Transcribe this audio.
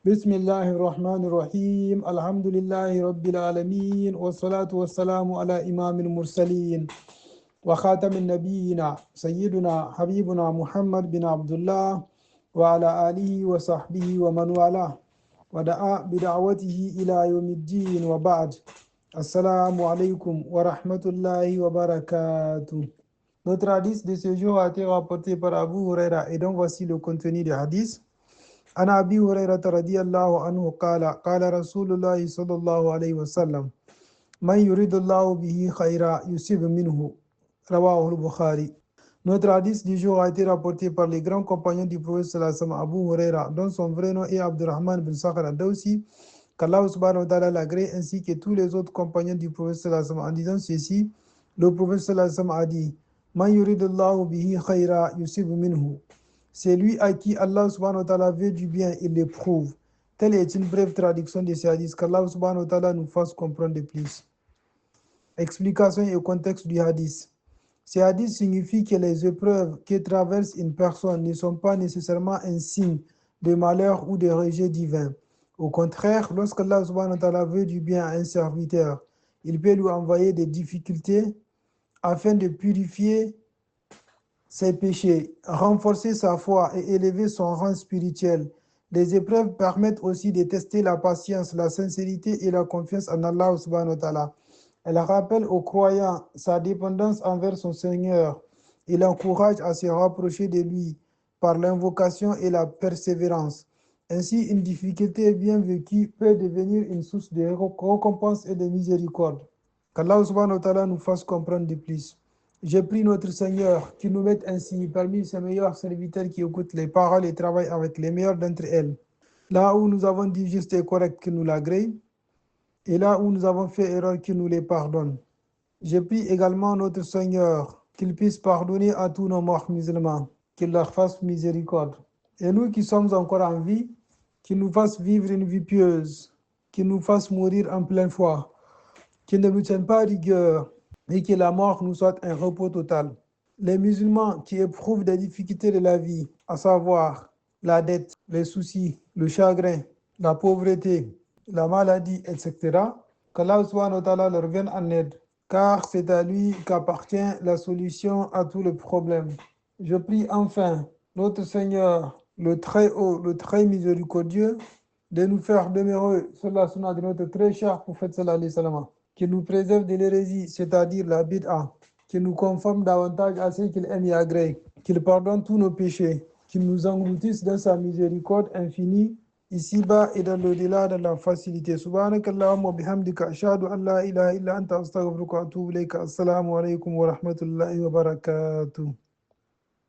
بسم الله الرحمن الرحيم الحمد لله رب العالمين والصلاة والسلام على إمام المرسلين وخاتم النبيين سيدنا حبيبنا محمد بن عبد الله وعلى آله وصحبه ومن والاه ودعا بدعوته إلى يوم الدين وبعد السلام عليكم ورحمة الله وبركاته. Notre hadith de ce jour a été rapporté par Abu Huraira et donc voici le contenu du hadith. عن أبي هريرة رضي الله عنه قال قال رسول الله صلى الله عليه وسلم من يريد الله به خيرا يصيب منه رواه البخاري. Notre hadith du jour a été rapporté par les grands compagnons du prophète sallallahu alayhi wa sallam, Abu Huraira, dont son vrai nom est Abdurrahman bin Sakhr al-Dawsi, qu'Allah subhanahu wa ta'ala l'agrée, ainsi que tous les autres compagnons du prophète sallallahu alayhi wa sallam. En disant ceci, le prophète sallallahu alayhi wa sallam a dit Man yuridullahu bihi khayra yusib minhu. C'est lui à qui Allah subhanahu wa ta'ala veut du bien, il l'éprouve. Telle est une brève traduction de ces hadiths, qu'Allah subhanahu wa ta'ala nous fasse comprendre de plus. Explication et contexte du hadith. Ces hadiths signifient que les épreuves que traverse une personne ne sont pas nécessairement un signe de malheur ou de rejet divin. Au contraire, lorsqu'Allah subhanahu wa ta'ala veut du bien à un serviteur, il peut lui envoyer des difficultés afin de purifier ses péchés, renforcer sa foi et élever son rang spirituel. Les épreuves permettent aussi de tester la patience, la sincérité et la confiance en Allah subhanahu wa ta'ala. Elle rappelle aux croyants sa dépendance envers son Seigneur et l'encourage à se rapprocher de lui par l'invocation et la persévérance. Ainsi, une difficulté bien vécue peut devenir une source de récompense et de miséricorde. Qu'Allah subhanahu wa ta'ala nous fasse comprendre de plus. Je prie notre Seigneur qui nous mette ainsi parmi ses meilleurs serviteurs qui écoutent les paroles et travaillent avec les meilleurs d'entre elles. Là où nous avons dit juste et correct, qu'il nous l'agrée, et là où nous avons fait erreur, qu'il nous les pardonne. Je prie également notre Seigneur qu'il puisse pardonner à tous nos morts musulmans, qu'il leur fasse miséricorde. Et nous qui sommes encore en vie, qu'il nous fasse vivre une vie pieuse, qu'il nous fasse mourir en pleine foi, qu'il ne nous tienne pas rigueur, et que la mort nous soit un repos total. Les musulmans qui éprouvent des difficultés de la vie, à savoir la dette, les soucis, le chagrin, la pauvreté, la maladie, etc., qu'Allah subhanahu wa ta'ala leur vienne en aide, car c'est à lui qu'appartient la solution à tous les problèmes. Je prie enfin notre Seigneur, le très haut, le très miséricordieux, de nous faire demeurer sur la sunna de notre très cher prophète sallallahu alayhi wa sallam, qui nous préserve de l'hérésie, c'est-à-dire la bid'a, qui nous conforme davantage à ce qu'il aime et agrée, qu'il pardonne tous nos péchés, qu'il nous engloutisse dans sa miséricorde infinie, ici-bas et dans l'au-delà, dans la facilité. Subhanakallahumma wa bihamdika ashhadu an la ilaha illa anta astaghfiruka wa atubu ilayka. Assalamu alaikum wa rahmatullahi wa barakatuh.